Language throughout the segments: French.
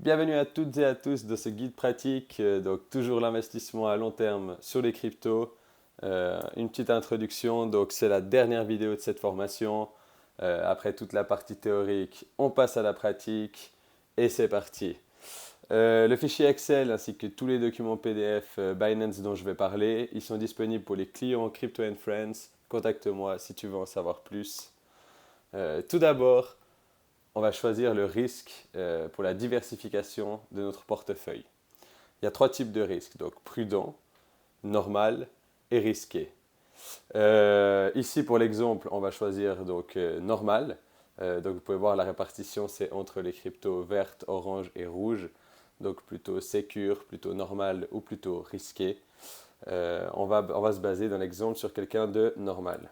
Bienvenue à toutes et à tous dans ce guide pratique, donc toujours l'investissement à long terme sur les cryptos. Une petite introduction, donc c'est la dernière vidéo de cette formation. Après toute la partie théorique, on passe à la pratique et c'est parti. Le fichier Excel ainsi que tous les documents PDF Binance dont je vais parler, ils sont disponibles pour les clients Crypto and Friends. Contacte-moi si tu veux en savoir plus. Tout d'abord, on va choisir le risque pour la diversification de notre portefeuille. Il y a trois types de risques, donc prudent, normal et risqué. Ici, pour l'exemple, on va choisir donc normal. Donc vous pouvez voir la répartition, c'est entre les cryptos vertes, orange et rouge. Donc plutôt sécure, plutôt normal ou plutôt risqué. On va se baser dans l'exemple sur quelqu'un de normal.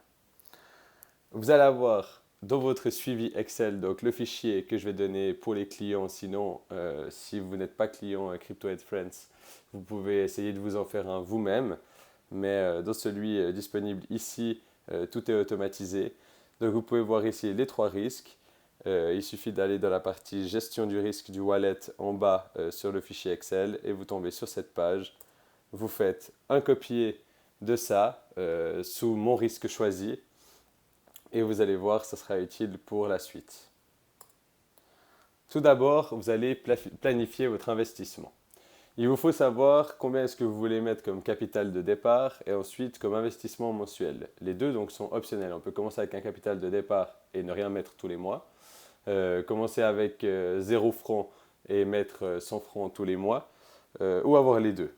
Vous allez avoir dans votre suivi Excel, donc le fichier que je vais donner pour les clients. Sinon, si vous n'êtes pas client Crypto and Friends, vous pouvez essayer de vous en faire un vous-même. Mais dans celui disponible ici, tout est automatisé. Donc vous pouvez voir ici les trois risques. Il suffit d'aller dans la partie gestion du risque du wallet en bas sur le fichier Excel et vous tombez sur cette page. Vous faites un copier de ça sous mon risque choisi et vous allez voir, ça sera utile pour la suite. Tout d'abord, vous allez planifier votre investissement. Il vous faut savoir combien est-ce que vous voulez mettre comme capital de départ et ensuite comme investissement mensuel. Les deux donc sont optionnels. On peut commencer avec un capital de départ et ne rien mettre tous les mois. Commencer avec 0 francs et mettre 100 francs tous les mois. Ou avoir les deux.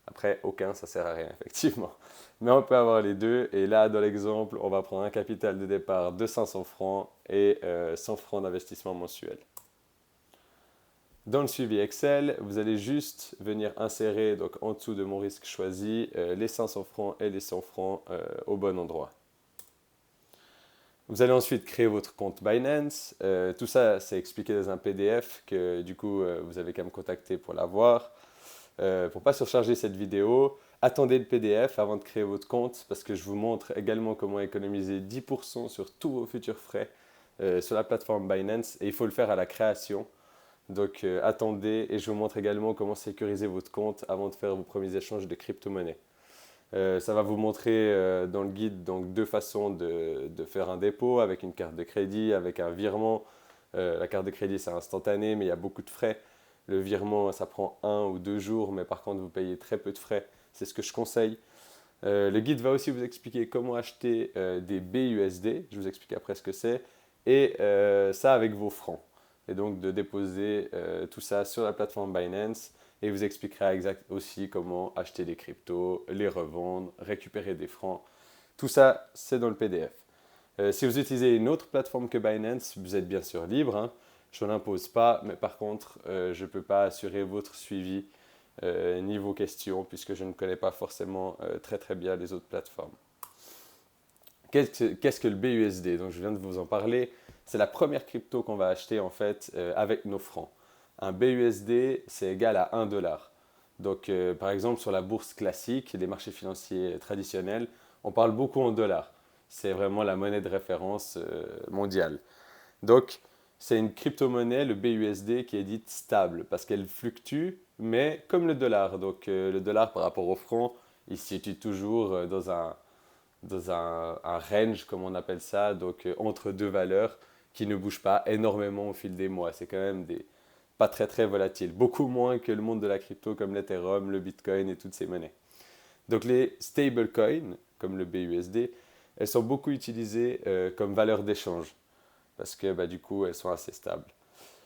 Après, aucun, ça sert à rien, effectivement. Mais on peut avoir les deux. Et là, dans l'exemple, on va prendre un capital de départ de 500 francs et 100 francs d'investissement mensuel. Dans le suivi Excel, vous allez juste venir insérer donc en dessous de mon risque choisi les 500 francs et les 100 francs au bon endroit. Vous allez ensuite créer votre compte Binance. Tout ça, c'est expliqué dans un PDF que du coup, vous avez qu'à me contacter pour l'avoir. Pour ne pas surcharger cette vidéo, attendez le PDF avant de créer votre compte parce que je vous montre également comment économiser 10% sur tous vos futurs frais sur la plateforme Binance et il faut le faire à la création. Donc attendez et je vous montre également comment sécuriser votre compte avant de faire vos premiers échanges de crypto-monnaies. Ça va vous montrer dans le guide donc, deux façons de faire un dépôt avec une carte de crédit, avec un virement. La carte de crédit c'est instantané mais il y a beaucoup de frais. Le virement ça prend 1 ou 2 jours mais par contre vous payez très peu de frais. C'est ce que je conseille. Le guide va aussi vous expliquer comment acheter des BUSD. Je vous explique après ce que c'est. Et ça avec vos francs et donc de déposer tout ça sur la plateforme Binance et vous expliquera aussi comment acheter des cryptos, les revendre, récupérer des francs. Tout ça, c'est dans le PDF. Si vous utilisez une autre plateforme que Binance, vous êtes bien sûr libre. Hein. Je ne l'impose pas, mais par contre, je ne peux pas assurer votre suivi ni vos questions puisque je ne connais pas forcément très très bien les autres plateformes. Qu'est-ce que le BUSD? Donc, je viens de vous en parler. C'est la première crypto qu'on va acheter en fait avec nos francs. Un BUSD, c'est égal à 1 $. Donc, par exemple, sur la bourse classique, les marchés financiers traditionnels, on parle beaucoup en dollars. C'est vraiment la monnaie de référence mondiale. Donc, c'est une crypto-monnaie, le BUSD, qui est dite stable parce qu'elle fluctue, mais comme le dollar. Donc, le dollar par rapport au franc, il se situe toujours dans un range, comme on appelle ça, donc entre deux valeurs qui ne bougent pas énormément au fil des mois. C'est quand même pas très très volatile, beaucoup moins que le monde de la crypto comme l'Ethereum, le Bitcoin et toutes ces monnaies. Donc les stablecoins, comme le BUSD, elles sont beaucoup utilisées comme valeur d'échange parce que du coup elles sont assez stables.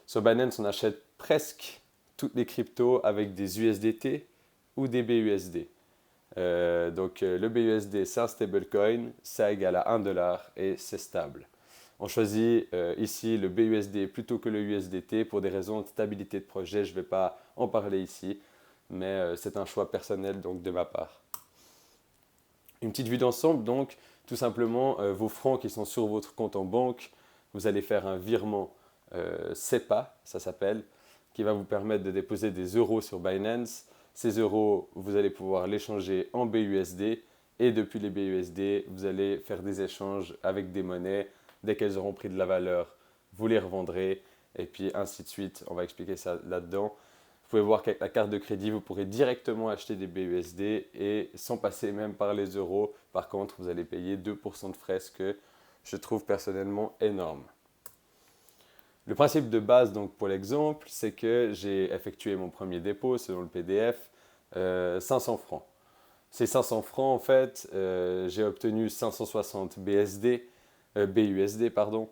Sur Binance, on achète presque toutes les cryptos avec des USDT ou des BUSD. Donc le BUSD c'est un stablecoin, ça égale à 1 $ et c'est stable. On choisit ici le BUSD plutôt que le USDT pour des raisons de stabilité de projet. Je ne vais pas en parler ici, mais c'est un choix personnel donc de ma part. Une petite vue d'ensemble donc, tout simplement vos francs qui sont sur votre compte en banque, vous allez faire un virement SEPA, ça s'appelle, qui va vous permettre de déposer des euros sur Binance. Ces euros, vous allez pouvoir les changer en BUSD et depuis les BUSD, vous allez faire des échanges avec des monnaies. Dès qu'elles auront pris de la valeur, vous les revendrez et puis ainsi de suite. On va expliquer ça là-dedans. Vous pouvez voir qu'avec la carte de crédit, vous pourrez directement acheter des BUSD et sans passer même par les euros. Par contre, vous allez payer 2% de frais, ce que je trouve personnellement énorme. Le principe de base, donc pour l'exemple, c'est que j'ai effectué mon premier dépôt selon le PDF, 500 francs. Ces 500 francs, en fait, j'ai obtenu 560 BUSD, pardon,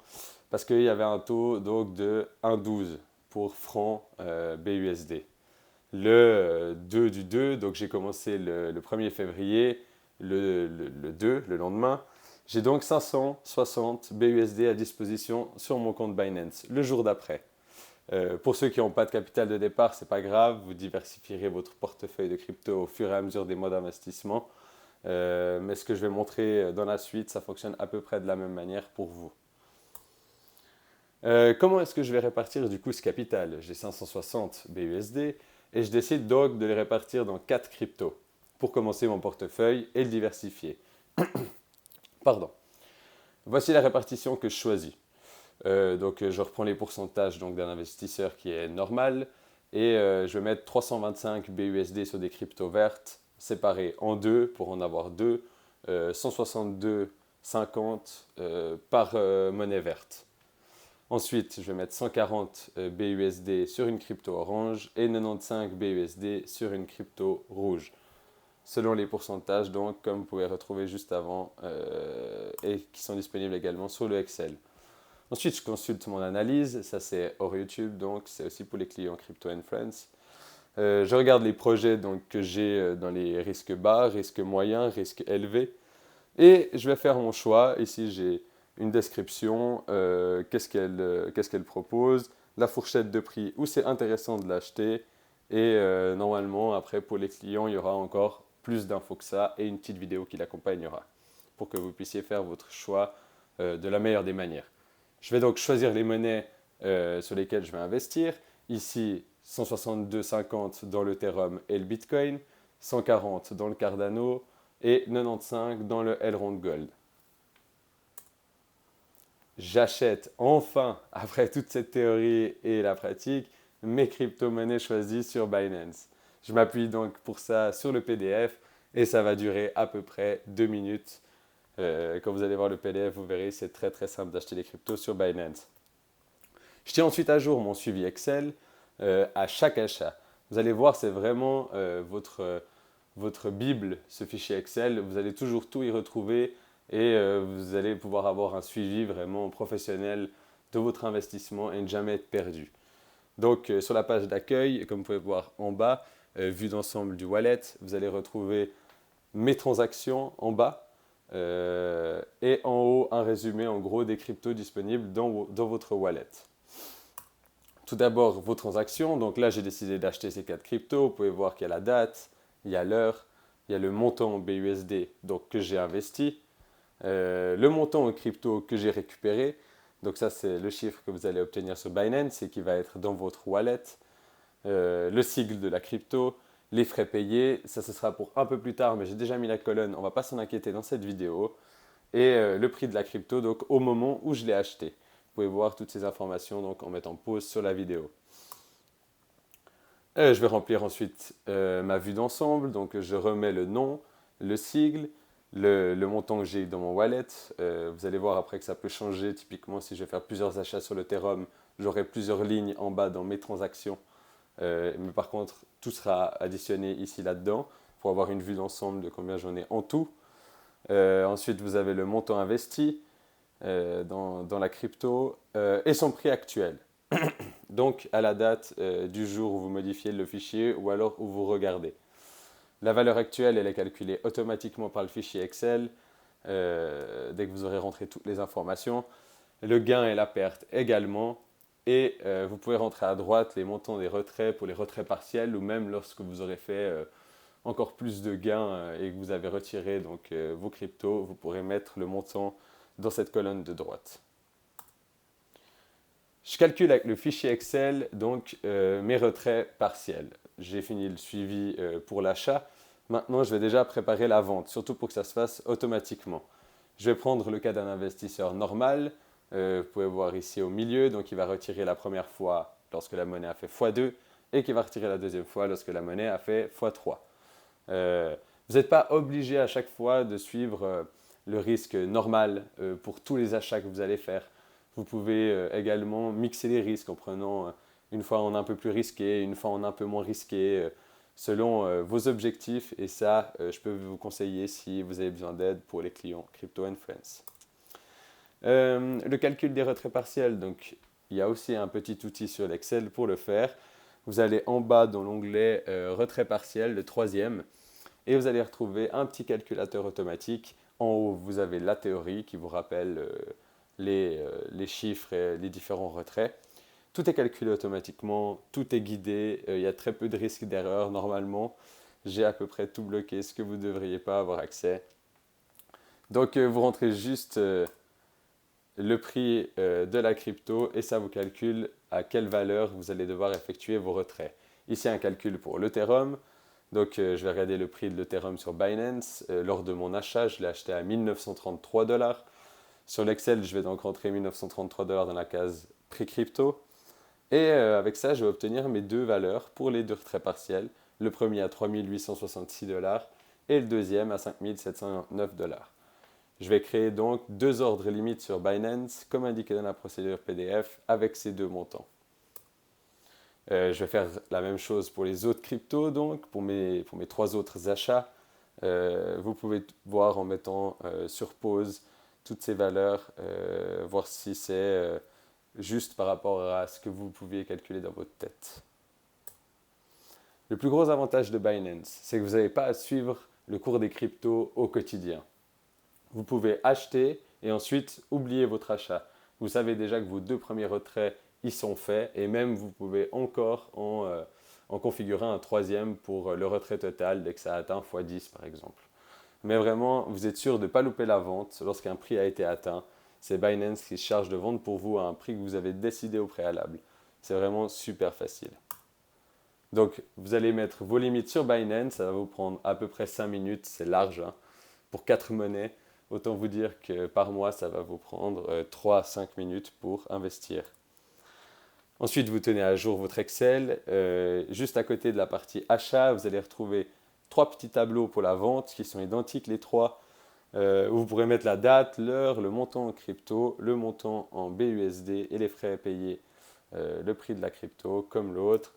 parce qu'il y avait un taux donc, de 1,12 pour francs BUSD. Le 2 du 2, donc j'ai commencé le 1er février, le 2, le lendemain. J'ai donc 560 BUSD à disposition sur mon compte Binance le jour d'après. Pour ceux qui n'ont pas de capital de départ, ce n'est pas grave, vous diversifierez votre portefeuille de crypto au fur et à mesure des mois d'investissement. Mais ce que je vais montrer dans la suite, ça fonctionne à peu près de la même manière pour vous. Comment est-ce que je vais répartir du coup ce capital? J'ai 560 BUSD et je décide donc de les répartir dans 4 cryptos pour commencer mon portefeuille et le diversifier. Pardon. Voici la répartition que je choisis. Donc je reprends les pourcentages d'un investisseur qui est normal et je vais mettre 325 BUSD sur des cryptos vertes séparées en deux pour en avoir deux, 162,50 par monnaie verte. Ensuite, je vais mettre 140 BUSD sur une crypto orange et 95 BUSD sur une crypto rouge, selon les pourcentages, donc, comme vous pouvez retrouver juste avant, et qui sont disponibles également sur le Excel. Ensuite, je consulte mon analyse, ça c'est hors YouTube, donc c'est aussi pour les clients Crypto & Friends. Je regarde les projets donc, que j'ai dans les risques bas, risques moyens, risques élevés, et je vais faire mon choix. Ici, j'ai une description, qu'est-ce qu'elle propose, la fourchette de prix où c'est intéressant de l'acheter, et normalement, après, pour les clients, il y aura encore plus d'infos que ça et une petite vidéo qui l'accompagnera pour que vous puissiez faire votre choix de la meilleure des manières. Je vais donc choisir les monnaies sur lesquelles je vais investir. Ici, 162,50 dans l'Ethereum et le Bitcoin, 140 dans le Cardano et 95 dans le Elrond Gold. J'achète enfin, après toute cette théorie et la pratique, mes crypto-monnaies choisies sur Binance. Je m'appuie donc pour ça sur le PDF et ça va durer à peu près 2 minutes. Quand vous allez voir le PDF, vous verrez, c'est très très simple d'acheter les cryptos sur Binance. Je tiens ensuite à jour mon suivi Excel à chaque achat. Vous allez voir, c'est vraiment votre Bible, ce fichier Excel. Vous allez toujours tout y retrouver et vous allez pouvoir avoir un suivi vraiment professionnel de votre investissement et ne jamais être perdu. Donc sur la page d'accueil, comme vous pouvez voir en bas, vue d'ensemble du wallet, vous allez retrouver mes transactions en bas et en haut un résumé en gros des cryptos disponibles dans votre wallet. Tout d'abord vos transactions, donc là j'ai décidé d'acheter ces 4 cryptos, vous pouvez voir qu'il y a la date, il y a l'heure, il y a le montant en BUSD donc, que j'ai investi, le montant en crypto que j'ai récupéré, donc ça c'est le chiffre que vous allez obtenir sur Binance et qui va être dans votre wallet, le sigle de la crypto, les frais payés, ça ce sera pour un peu plus tard mais j'ai déjà mis la colonne, on ne va pas s'en inquiéter dans cette vidéo, et le prix de la crypto donc au moment où je l'ai acheté. Vous pouvez voir toutes ces informations donc, en mettant pause sur la vidéo. Je vais remplir ensuite ma vue d'ensemble, donc je remets le nom, le sigle, le montant que j'ai dans mon wallet. Vous allez voir après que ça peut changer. Typiquement, si je vais faire plusieurs achats sur l'Ethereum, j'aurai plusieurs lignes en bas dans mes transactions. Mais par contre, tout sera additionné ici là-dedans pour avoir une vue d'ensemble de combien j'en ai en tout. Ensuite, vous avez le montant investi dans la crypto et son prix actuel. Donc, à la date du jour où vous modifiez le fichier ou alors où vous regardez. La valeur actuelle, elle est calculée automatiquement par le fichier Excel dès que vous aurez rentré toutes les informations. Le gain et la perte également. Et vous pouvez rentrer à droite les montants des retraits pour les retraits partiels ou même lorsque vous aurez fait encore plus de gains et que vous avez retiré donc, vos cryptos, vous pourrez mettre le montant dans cette colonne de droite. Je calcule avec le fichier Excel donc mes retraits partiels. J'ai fini le suivi pour l'achat. Maintenant, je vais déjà préparer la vente, surtout pour que ça se fasse automatiquement. Je vais prendre le cas d'un investisseur normal. Vous pouvez voir ici au milieu, donc il va retirer la première fois lorsque la monnaie a fait x2 et qui va retirer la deuxième fois lorsque la monnaie a fait x3. Vous n'êtes pas obligé à chaque fois de suivre le risque normal pour tous les achats que vous allez faire. Vous pouvez également mixer les risques en prenant une fois en un peu plus risqué, une fois en un peu moins risqué, selon vos objectifs. Et ça, je peux vous conseiller si vous avez besoin d'aide pour les clients Crypto & Friends. Le calcul des retraits partiels, donc il y a aussi un petit outil sur l'Excel pour le faire. Vous allez en bas dans l'onglet retrait partiel, le troisième, et vous allez retrouver un petit calculateur automatique. En haut, vous avez la théorie qui vous rappelle les chiffres et les différents retraits. Tout est calculé automatiquement, tout est guidé, il y a très peu de risques d'erreur normalement. J'ai à peu près tout bloqué, ce que vous ne devriez pas avoir accès. Donc vous rentrez juste le prix de la crypto et ça vous calcule à quelle valeur vous allez devoir effectuer vos retraits. Ici un calcul pour l'Ethereum. Donc je vais regarder le prix de l'Ethereum sur Binance. Lors de mon achat, je l'ai acheté à 1933 $. Sur l'Excel, je vais donc rentrer 1933 $ dans la case prix crypto. Et avec ça, je vais obtenir mes deux valeurs pour les deux retraits partiels. Le premier à 3866 $ et le deuxième à 5709 $. Je vais créer donc deux ordres limites sur Binance, comme indiqué dans la procédure PDF, avec ces deux montants. Je vais faire la même chose pour les autres cryptos, donc pour mes trois autres achats. Vous pouvez voir en mettant sur pause toutes ces valeurs, voir si c'est juste par rapport à ce que vous pouviez calculer dans votre tête. Le plus gros avantage de Binance, c'est que vous n'avez pas à suivre le cours des cryptos au quotidien. Vous pouvez acheter et ensuite oublier votre achat. Vous savez déjà que vos deux premiers retraits y sont faits et même vous pouvez encore en configurer un troisième pour le retrait total dès que ça atteint x10 par exemple. Mais vraiment, vous êtes sûr de ne pas louper la vente lorsqu'un prix a été atteint. C'est Binance qui se charge de vendre pour vous à un prix que vous avez décidé au préalable. C'est vraiment super facile. Donc, vous allez mettre vos limites sur Binance. Ça va vous prendre à peu près 5 minutes. C'est large hein, pour 4 monnaies. Autant vous dire que par mois, ça va vous prendre 3 à 5 minutes pour investir. Ensuite, vous tenez à jour votre Excel. Juste à côté de la partie achat, vous allez retrouver 3 petits tableaux pour la vente qui sont identiques les trois. Vous pourrez mettre la date, l'heure, le montant en crypto, le montant en BUSD et les frais à payer, le prix de la crypto comme l'autre.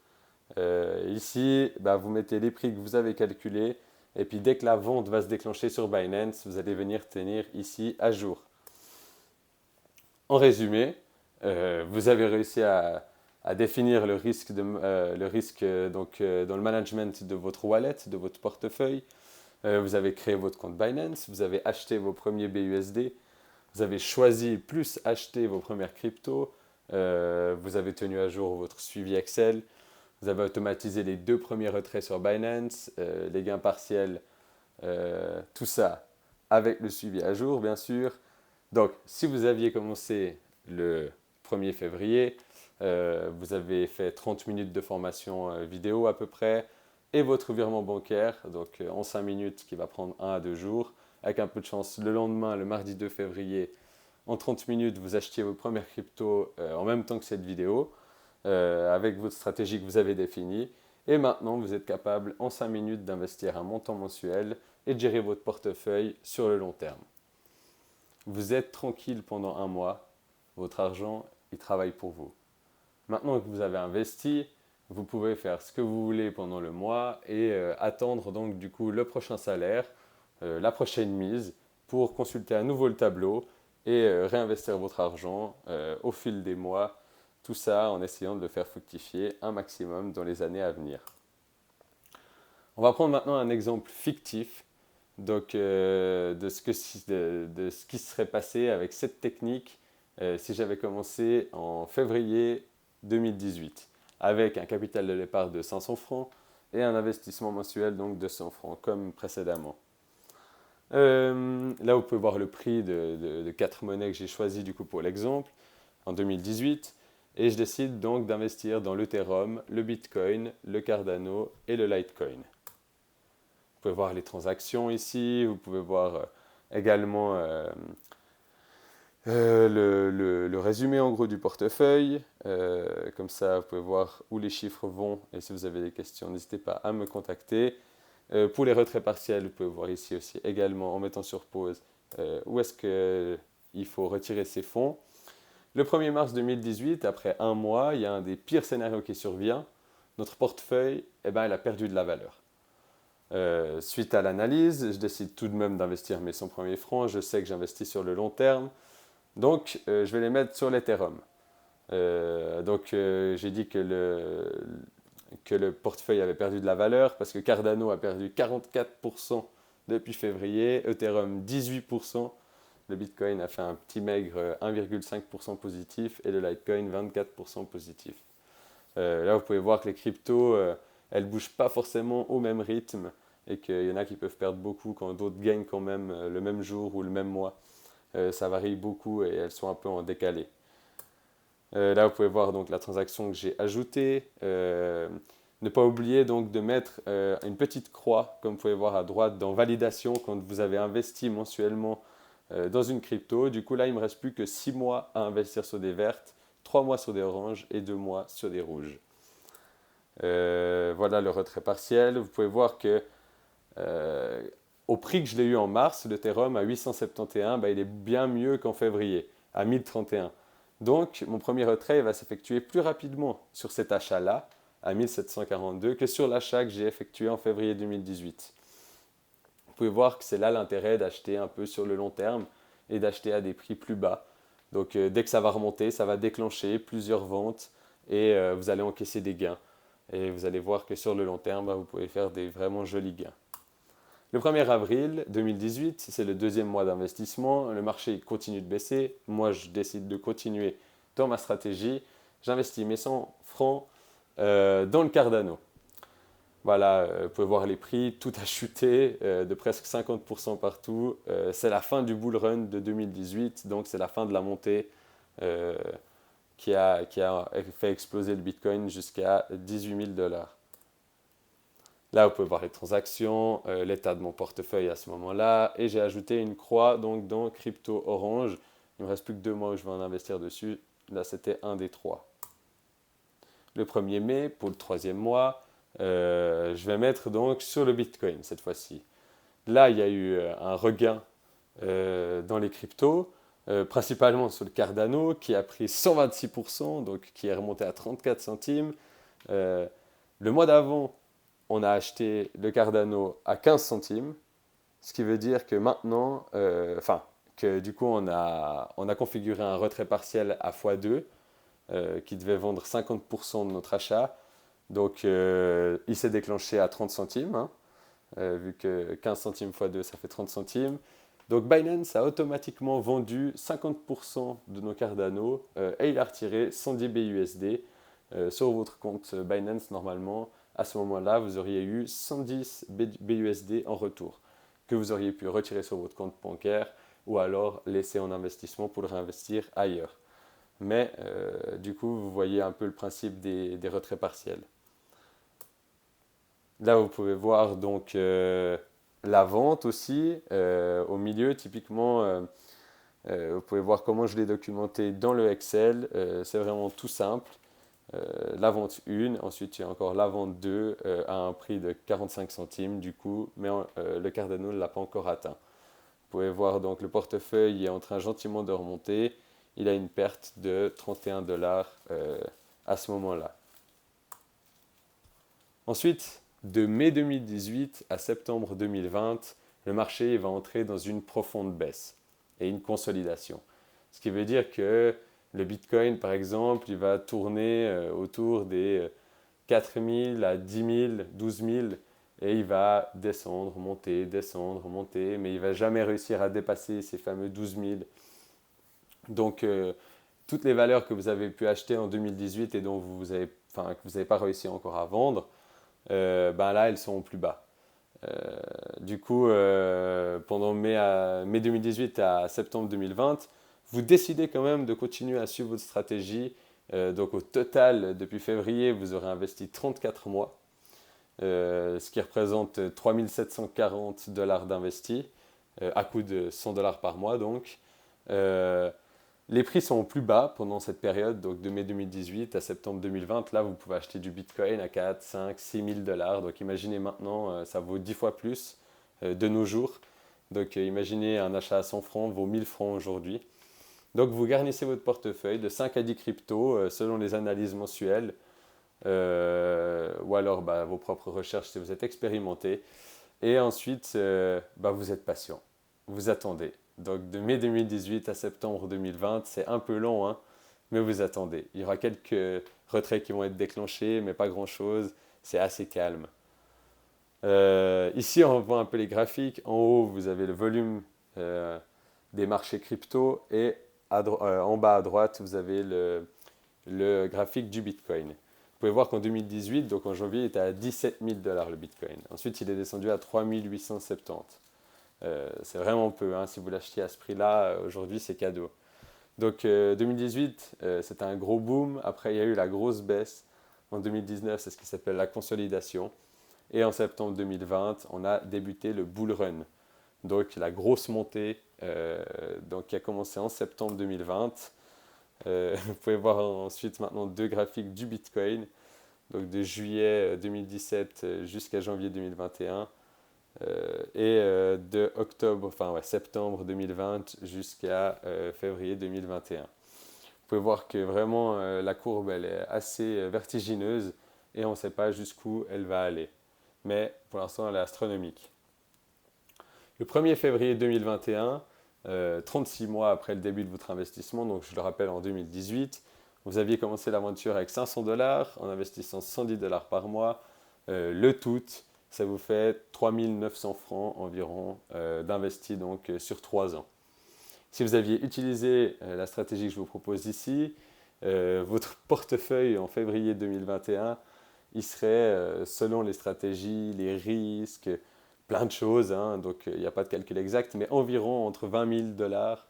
Ici, vous mettez les prix que vous avez calculés et puis dès que la vente va se déclencher sur Binance, vous allez venir tenir ici à jour. En résumé, vous avez réussi à définir le risque, dans le management de votre wallet, de votre portefeuille. Vous avez créé votre compte Binance, vous avez acheté vos premiers BUSD, vous avez choisi plus acheter vos premières cryptos, vous avez tenu à jour votre suivi Excel, vous avez automatisé les deux premiers retraits sur Binance, les gains partiels, tout ça avec le suivi à jour bien sûr. Donc si vous aviez commencé le 1er février, vous avez fait 30 minutes de formation vidéo à peu près, et votre virement bancaire, donc en 5 minutes qui va prendre 1 à 2 jours. Avec un peu de chance, le lendemain, le mardi 2 février, en 30 minutes, vous achetiez vos premières cryptos en même temps que cette vidéo, avec votre stratégie que vous avez définie. Et maintenant, vous êtes capable en 5 minutes d'investir un montant mensuel et de gérer votre portefeuille sur le long terme. Vous êtes tranquille pendant un mois, votre argent, il travaille pour vous. Maintenant que vous avez investi, vous pouvez faire ce que vous voulez pendant le mois et attendre donc du coup le prochain salaire, la prochaine mise pour consulter à nouveau le tableau et réinvestir votre argent au fil des mois. Tout ça en essayant de le faire fructifier un maximum dans les années à venir. On va prendre maintenant un exemple fictif donc, de ce qui serait passé avec cette technique si j'avais commencé en février 2018 avec un capital de départ de 500 francs et un investissement mensuel donc de 100 francs comme précédemment. Là, vous pouvez voir le prix de 4 monnaies que j'ai choisies du coup pour l'exemple en 2018 et je décide donc d'investir dans l'Ethereum, le Bitcoin, le Cardano et le Litecoin. Vous pouvez voir les transactions ici, vous pouvez voir également Le résumé en gros du portefeuille, comme ça vous pouvez voir où les chiffres vont et si vous avez des questions, n'hésitez pas à me contacter. Pour les retraits partiels, vous pouvez voir ici aussi également en mettant sur pause où est-ce qu'il faut retirer ces fonds. Le 1er mars 2018, après un mois, il y a un des pires scénarios qui survient. Notre portefeuille, eh ben, elle a perdu de la valeur. Suite à l'analyse, je décide tout de même d'investir mes 100 premiers francs. Je sais que j'investis sur le long terme. Donc, je vais les mettre sur l'Ethereum. J'ai dit que le portefeuille avait perdu de la valeur parce que Cardano a perdu 44% depuis février, Ethereum 18%. Le Bitcoin a fait un petit maigre 1,5% positif et le Litecoin 24% positif. Là, vous pouvez voir que les cryptos, elles ne bougent pas forcément au même rythme et qu'il y en a qui peuvent perdre beaucoup quand d'autres gagnent quand même le même jour ou le même mois. Ça varie beaucoup et elles sont un peu en décalé. Là, vous pouvez voir donc la transaction que j'ai ajoutée. Ne pas oublier donc de mettre une petite croix, comme vous pouvez voir à droite, dans validation quand vous avez investi mensuellement dans une crypto. Du coup, là, il ne me reste plus que 6 mois à investir sur des vertes, 3 mois sur des oranges et 2 mois sur des rouges. Voilà le retrait partiel. Vous pouvez voir que au prix que je l'ai eu en mars, l'Ethereum à 871, il est bien mieux qu'en février, à 1031. Donc, mon premier retrait va s'effectuer plus rapidement sur cet achat-là, à 1742, que sur l'achat que j'ai effectué en février 2018. Vous pouvez voir que c'est là l'intérêt d'acheter un peu sur le long terme et d'acheter à des prix plus bas. Donc, dès que ça va remonter, ça va déclencher plusieurs ventes et vous allez encaisser des gains. Et vous allez voir que sur le long terme, vous pouvez faire des vraiment jolis gains. Le 1er avril 2018, c'est le deuxième mois d'investissement. Le marché continue de baisser. Moi, je décide de continuer dans ma stratégie. J'investis mes 100 francs dans le Cardano. Voilà, vous pouvez voir les prix, tout a chuté de presque 50% partout. C'est la fin du bull run de 2018, donc c'est la fin de la montée qui a fait exploser le Bitcoin jusqu'à 18 000 $. Là, vous pouvez voir les transactions, l'état de mon portefeuille à ce moment-là. Et j'ai ajouté une croix donc, dans Crypto Orange. Il ne me reste plus que 2 mois où je vais en investir dessus. Là, c'était un des 3. Le 1er mai, pour le 3e mois, je vais mettre donc sur le Bitcoin cette fois-ci. Là, il y a eu un regain dans les cryptos, principalement sur le Cardano qui a pris 126%, donc qui est remonté à 34 centimes. Le mois d'avant, on a acheté le Cardano à 15 centimes, ce qui veut dire que maintenant, que du coup, on a configuré un retrait partiel à x2 qui devait vendre 50% de notre achat. Donc, il s'est déclenché à 30 centimes, hein, vu que 15 centimes x 2, ça fait 30 centimes. Donc, Binance a automatiquement vendu 50% de nos Cardano et il a retiré 110 BUSD sur votre compte Binance normalement. À ce moment-là, vous auriez eu 110 BUSD en retour que vous auriez pu retirer sur votre compte bancaire ou alors laisser en investissement pour le réinvestir ailleurs. Mais du coup, vous voyez un peu le principe des retraits partiels. Là, vous pouvez voir donc la vente aussi. Au milieu, typiquement, vous pouvez voir comment je l'ai documenté dans le Excel. C'est vraiment tout simple. La vente 1, ensuite il y a encore la vente 2 à un prix de 45 centimes du coup, mais le Cardano ne l'a pas encore atteint. Vous pouvez voir donc le portefeuille est en train gentiment de remonter. Il a une perte de 31 $ à ce moment-là. Ensuite, de mai 2018 à septembre 2020, le marché va entrer dans une profonde baisse et une consolidation. Ce qui veut dire que le Bitcoin, par exemple, il va tourner autour des 4 000 à 10 000, 12 000 et il va descendre, monter, mais il ne va jamais réussir à dépasser ces fameux 12 000. Donc, toutes les valeurs que vous avez pu acheter en 2018 et dont que vous n'avez pas réussi encore à vendre, là, elles sont au plus bas. Du coup, pendant mai 2018 à septembre 2020, vous décidez quand même de continuer à suivre votre stratégie. Donc au total, depuis février, vous aurez investi 34 mois, ce qui représente 3 740 $ d'investis, à coût de 100 $ par mois donc. Les prix sont au plus bas pendant cette période, donc de mai 2018 à septembre 2020. Là, vous pouvez acheter du Bitcoin à 4, 5, 6 000 dollars. Donc imaginez maintenant, ça vaut 10 fois plus de nos jours. Donc imaginez un achat à 100 francs vaut 1000 francs aujourd'hui. Donc vous garnissez votre portefeuille de 5 à 10 cryptos selon les analyses mensuelles ou alors vos propres recherches si vous êtes expérimenté. Et ensuite, vous êtes patient. Vous attendez. Donc de mai 2018 à septembre 2020, c'est un peu long, hein, mais vous attendez. Il y aura quelques retraits qui vont être déclenchés, mais pas grand-chose. C'est assez calme. Ici, on voit un peu les graphiques. En haut, vous avez le volume des marchés crypto et en bas à droite, vous avez le graphique du Bitcoin. Vous pouvez voir qu'en 2018, donc en janvier, il était à 17 000 dollars le Bitcoin. Ensuite, il est descendu à 3 870. C'est vraiment peu, hein. Si vous l'achetiez à ce prix-là, aujourd'hui, c'est cadeau. Donc 2018, c'était un gros boom. Après, il y a eu la grosse baisse. En 2019, c'est ce qui s'appelle la consolidation. Et en septembre 2020, on a débuté le bull run. Donc la grosse montée qui a commencé en septembre 2020. Vous pouvez voir ensuite maintenant deux graphiques du Bitcoin, donc de juillet 2017 jusqu'à janvier 2021 de septembre 2020 jusqu'à février 2021. Vous pouvez voir que vraiment la courbe elle est assez vertigineuse et on ne sait pas jusqu'où elle va aller. Mais pour l'instant elle est astronomique. Le 1er février 2021, 36 mois après le début de votre investissement, donc je le rappelle en 2018, vous aviez commencé l'aventure avec 500 dollars en investissant 110 dollars par mois. Le tout, ça vous fait 3 900 francs environ d'investis donc sur 3 ans. Si vous aviez utilisé la stratégie que je vous propose ici, votre portefeuille en février 2021, il serait, selon les stratégies, les risques, plein de choses, hein, donc il n'y a pas de calcul exact, mais environ entre 20 000 dollars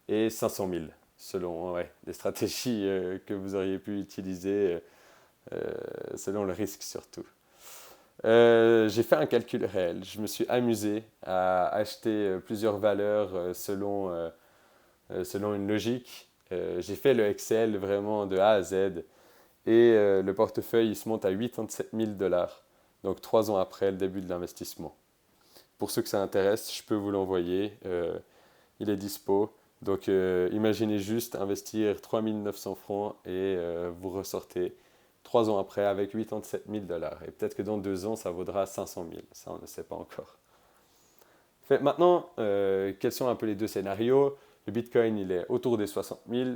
et 500 000, selon les stratégies que vous auriez pu utiliser, selon le risque surtout. J'ai fait un calcul réel. Je me suis amusé à acheter plusieurs valeurs selon une logique. J'ai fait le Excel vraiment de A à Z et le portefeuille il se monte à 87 000 dollars, donc 3 ans après le début de l'investissement. Pour ceux que ça intéresse, je peux vous l'envoyer. Il est dispo. Donc imaginez juste investir 3 900 francs et vous ressortez 3 ans après avec 87 000 dollars. Et peut-être que dans 2 ans, ça vaudra 500 000. Ça, on ne sait pas encore. Maintenant, quels sont un peu les deux scénarios? Le Bitcoin, il est autour des 60 000.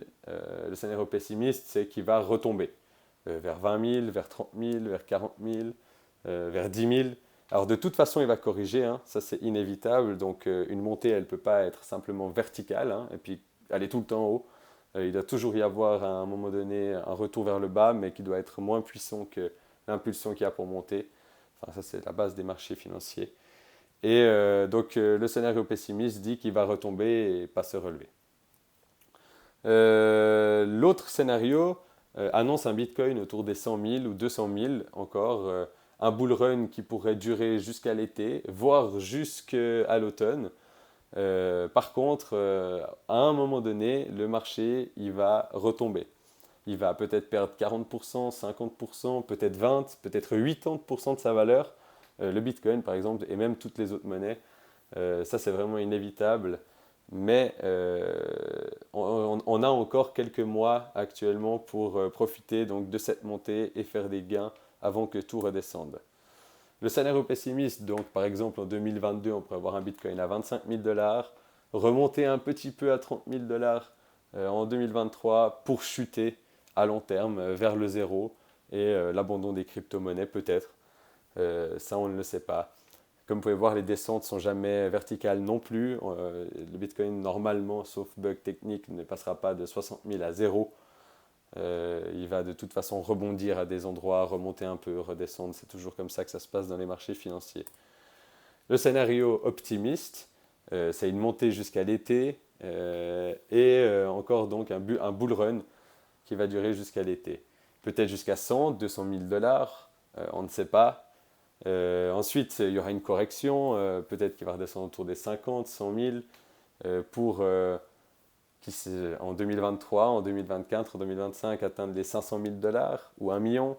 Le scénario pessimiste, c'est qu'il va retomber vers 20 000, vers 30 000, vers 40 000, vers 10 000. Alors de toute façon, il va corriger, hein, ça c'est inévitable. Donc une montée, elle ne peut pas être simplement verticale, hein, et puis aller tout le temps en haut. Il doit toujours y avoir à un moment donné un retour vers le bas, mais qui doit être moins puissant que l'impulsion qu'il y a pour monter. Enfin, ça c'est la base des marchés financiers. Et le scénario pessimiste dit qu'il va retomber et pas se relever. L'autre scénario annonce un Bitcoin autour des 100 000 ou 200 000 encore, un bull run qui pourrait durer jusqu'à l'été, voire jusqu'à l'automne. Par contre, à un moment donné, le marché il va retomber. Il va peut-être perdre 40%, 50%, peut-être 20%, peut-être 80% de sa valeur. Le Bitcoin, par exemple, et même toutes les autres monnaies. Ça, c'est vraiment inévitable. Mais on a encore quelques mois actuellement pour profiter donc, de cette montée et faire des gains avant que tout redescende. Le scénario pessimiste, donc par exemple en 2022, on pourrait avoir un Bitcoin à 25 000 dollars, remonter un petit peu à 30 000 dollars en 2023 pour chuter à long terme vers le zéro et l'abandon des crypto-monnaies peut-être. Ça, on ne le sait pas. Comme vous pouvez voir, les descentes ne sont jamais verticales non plus. Le Bitcoin, normalement, sauf bug technique, ne passera pas de 60 000 à zéro. Il va de toute façon rebondir à des endroits, remonter un peu, redescendre. C'est toujours comme ça que ça se passe dans les marchés financiers. Le scénario optimiste, c'est une montée jusqu'à l'été et encore donc un bull run qui va durer jusqu'à l'été. Peut-être jusqu'à 100, 200 000 dollars, on ne sait pas. Ensuite, il y aura une correction, peut-être qu'il va redescendre autour des 50, 100 000 pour en 2023, en 2024, en 2025 atteindre les 500 000 dollars ou 1 million.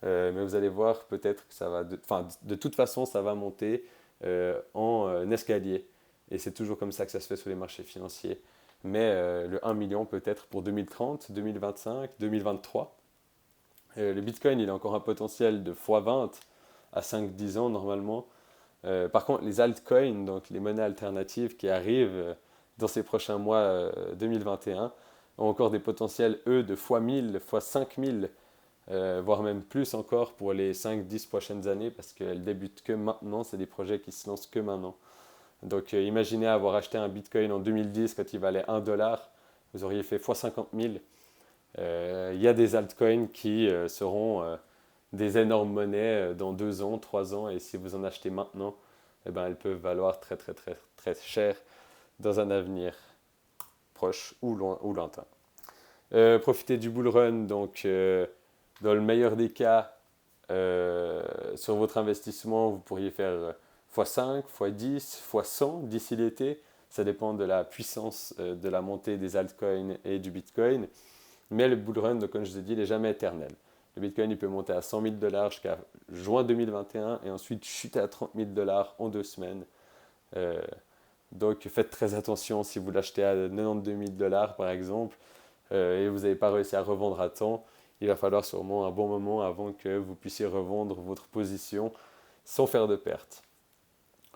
Mais vous allez voir peut-être que ça va, de toute façon, ça va monter en escalier. Et c'est toujours comme ça que ça se fait sur les marchés financiers. Mais le 1 million peut-être pour 2030, 2025, 2023. Le Bitcoin, il a encore un potentiel de x20 à 5-10 ans normalement. Par contre, les altcoins, donc les monnaies alternatives qui arrivent dans ces prochains mois 2021, ont encore des potentiels, eux, de x1000, x5000, voire même plus encore pour les 5-10 prochaines années, parce qu'elles débutent que maintenant, c'est des projets qui se lancent que maintenant. Donc imaginez avoir acheté un Bitcoin en 2010 quand il valait 1 dollar, vous auriez fait x50 000. Il y a des altcoins qui seront des énormes monnaies dans 2 ans, 3 ans, et si vous en achetez maintenant, eh ben, elles peuvent valoir très très très très cher dans un avenir proche ou lointain. Profitez du bull run, donc dans le meilleur des cas, sur votre investissement, vous pourriez faire x5, x10, x100 d'ici l'été. Ça dépend de la puissance de la montée des altcoins et du Bitcoin. Mais le bull run, donc, comme je vous ai dit, il n'est jamais éternel. Le Bitcoin, il peut monter à 100 000 dollars jusqu'à juin 2021 et ensuite chuter à 30 000 dollars en 2 semaines. Donc faites très attention si vous l'achetez à 92 000 dollars par exemple et vous n'avez pas réussi à revendre à temps. Il va falloir sûrement un bon moment avant que vous puissiez revendre votre position sans faire de perte.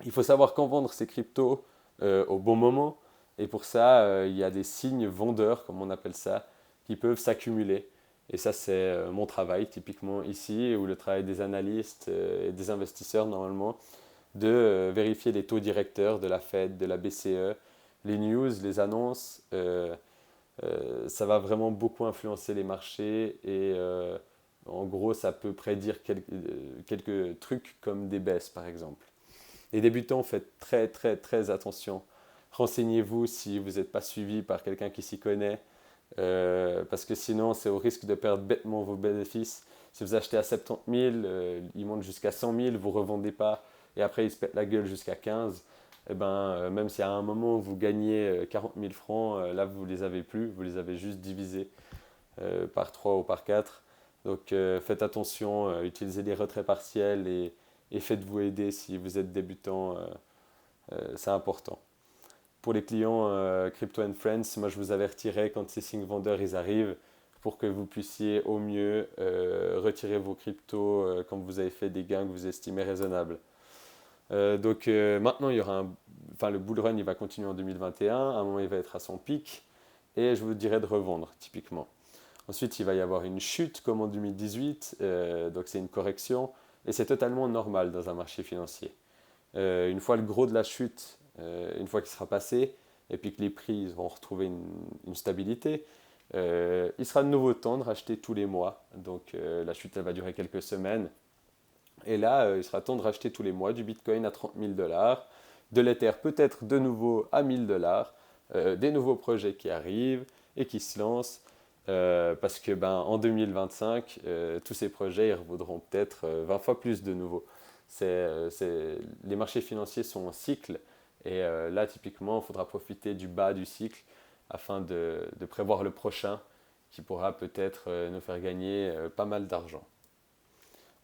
Il faut savoir quand vendre ces cryptos au bon moment. Et pour ça, il y a des signes vendeurs, comme on appelle ça, qui peuvent s'accumuler. Et ça, c'est mon travail, typiquement ici, ou le travail des analystes et des investisseurs, normalement, de vérifier les taux directeurs de la Fed, de la BCE, les news, les annonces. Ça va vraiment beaucoup influencer les marchés et en gros, ça peut prédire quelques trucs comme des baisses, par exemple. Les débutants, faites très très très attention. Renseignez-vous si vous n'êtes pas suivi par quelqu'un qui s'y connaît, parce que sinon, c'est au risque de perdre bêtement vos bénéfices. Si vous achetez à 70 000, il monte jusqu'à 100 000, vous ne revendez pas, et après il se pète la gueule jusqu'à 15, et ben, même si à un moment vous gagnez 40 000 francs, là vous ne les avez plus, vous les avez juste divisés par 3 ou par 4. Donc faites attention, utilisez les retraits partiels et faites-vous aider si vous êtes débutant, c'est important. Pour les clients Crypto and Friends, moi je vous avertirai quand ces signes vendeurs ils arrivent pour que vous puissiez au mieux retirer vos cryptos quand vous avez fait des gains que vous estimez raisonnables. Donc maintenant il y aura le bull run il va continuer en 2021, à un moment il va être à son pic et je vous dirais de revendre typiquement. Ensuite il va y avoir une chute comme en 2018, donc c'est une correction et c'est totalement normal dans un marché financier. Une fois le gros de la chute, une fois qu'il sera passé, et puis que les prix vont retrouver une stabilité, il sera de nouveau temps de racheter tous les mois. Donc la chute elle va durer quelques semaines. Et là, il sera temps de racheter tous les mois du Bitcoin à 30 000 dollars, de l'Ether peut-être de nouveau à 1000 dollars, des nouveaux projets qui arrivent et qui se lancent. Parce que en 2025, tous ces projets ils revaudront peut-être 20 fois plus de nouveau. Les marchés financiers sont en cycle et là typiquement il faudra profiter du bas du cycle afin de prévoir le prochain qui pourra peut-être nous faire gagner pas mal d'argent.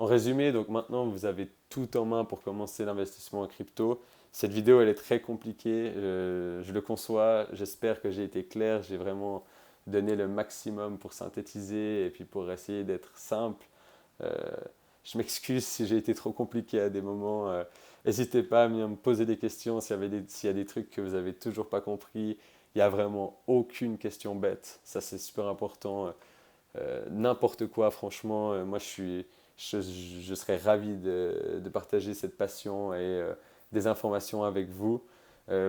En résumé, donc maintenant vous avez tout en main pour commencer l'investissement en crypto. Cette vidéo elle est très compliquée, je le conçois, j'espère que j'ai été clair, j'ai vraiment donné le maximum pour synthétiser et puis pour essayer d'être simple. Euh, je m'excuse si j'ai été trop compliqué à des moments. N'hésitez pas à me poser des questions s'il y a des trucs que vous n'avez toujours pas compris. Il n'y a vraiment aucune question bête, ça c'est super important. N'importe quoi, franchement, moi je serais ravi de partager cette passion et des informations avec vous.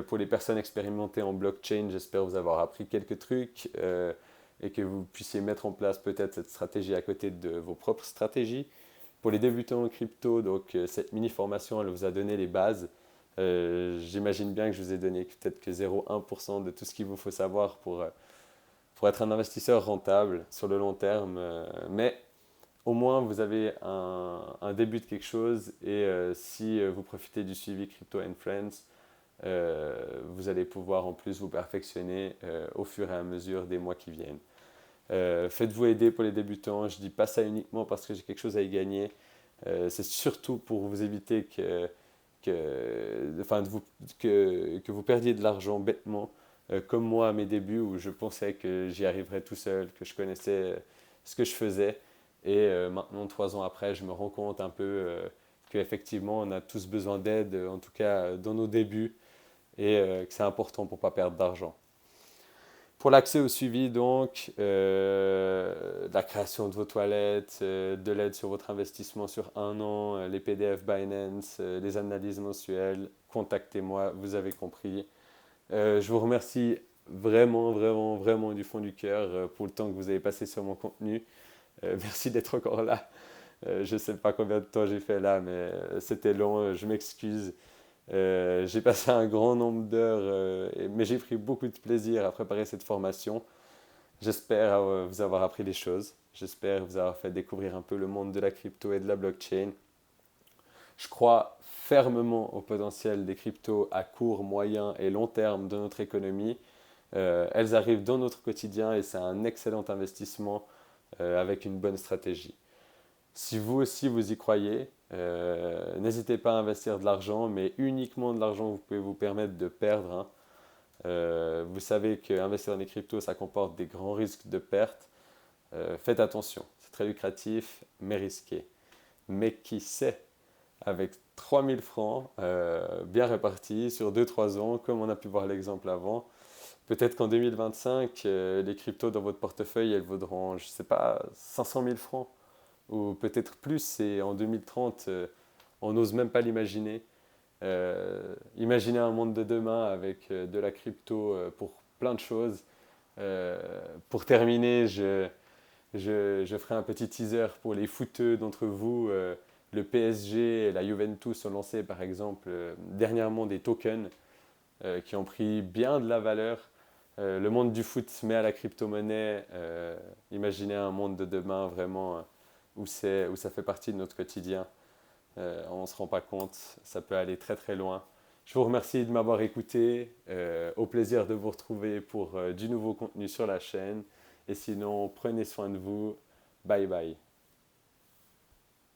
Pour les personnes expérimentées en blockchain, j'espère vous avoir appris quelques trucs et que vous puissiez mettre en place peut-être cette stratégie à côté de vos propres stratégies. Pour les débutants en crypto, donc cette mini-formation, elle vous a donné les bases. J'imagine bien que je vous ai donné peut-être que 0,1% de tout ce qu'il vous faut savoir pour être un investisseur rentable sur le long terme. Mais au moins, vous avez un début de quelque chose et si vous profitez du suivi Crypto and Friends, vous allez pouvoir en plus vous perfectionner au fur et à mesure des mois qui viennent. Faites-vous aider pour les débutants. Je ne dis pas ça uniquement parce que j'ai quelque chose à y gagner. C'est surtout pour vous éviter enfin, que vous perdiez de l'argent bêtement, comme moi à mes débuts où je pensais que j'y arriverais tout seul, que je connaissais ce que je faisais. Et maintenant, 3 ans après, je me rends compte un peu qu'effectivement, on a tous besoin d'aide, en tout cas dans nos débuts, et que c'est important pour ne pas perdre d'argent. Pour l'accès au suivi, donc, la création de vos toilettes, de l'aide sur votre investissement sur 1 an, les PDF Binance, les analyses mensuelles, contactez-moi, vous avez compris. Je vous remercie vraiment, vraiment, vraiment du fond du cœur pour le temps que vous avez passé sur mon contenu. Merci d'être encore là. Je ne sais pas combien de temps j'ai fait là, mais c'était long, je m'excuse. J'ai passé un grand nombre d'heures, mais j'ai pris beaucoup de plaisir à préparer cette formation. J'espère vous avoir appris des choses. J'espère vous avoir fait découvrir un peu le monde de la crypto et de la blockchain. Je crois fermement au potentiel des cryptos à court, moyen et long terme de notre économie. Elles arrivent dans notre quotidien et c'est un excellent investissement avec une bonne stratégie. Si vous aussi vous y croyez, n'hésitez pas à investir de l'argent, mais uniquement de l'argent que vous pouvez vous permettre de perdre, hein. Vous savez qu'investir dans les cryptos, ça comporte des grands risques de perte. Faites attention, c'est très lucratif, mais risqué. Mais qui sait, avec 3000 francs bien répartis sur 2-3 ans, comme on a pu voir l'exemple avant, peut-être qu'en 2025, les cryptos dans votre portefeuille, elles vaudront, je ne sais pas, 500 000 francs ou peut-être plus, et en 2030, on n'ose même pas l'imaginer. Imaginez un monde de demain avec de la crypto pour plein de choses. Pour terminer, je ferai un petit teaser pour les footeux d'entre vous. Le PSG et la Juventus ont lancé par exemple dernièrement des tokens qui ont pris bien de la valeur. Le monde du foot se met à la crypto-monnaie. Imaginez un monde de demain vraiment où ça fait partie de notre quotidien. On ne se rend pas compte, ça peut aller très très loin. Je vous remercie de m'avoir écouté. Au plaisir de vous retrouver pour du nouveau contenu sur la chaîne. Et sinon, prenez soin de vous. Bye bye.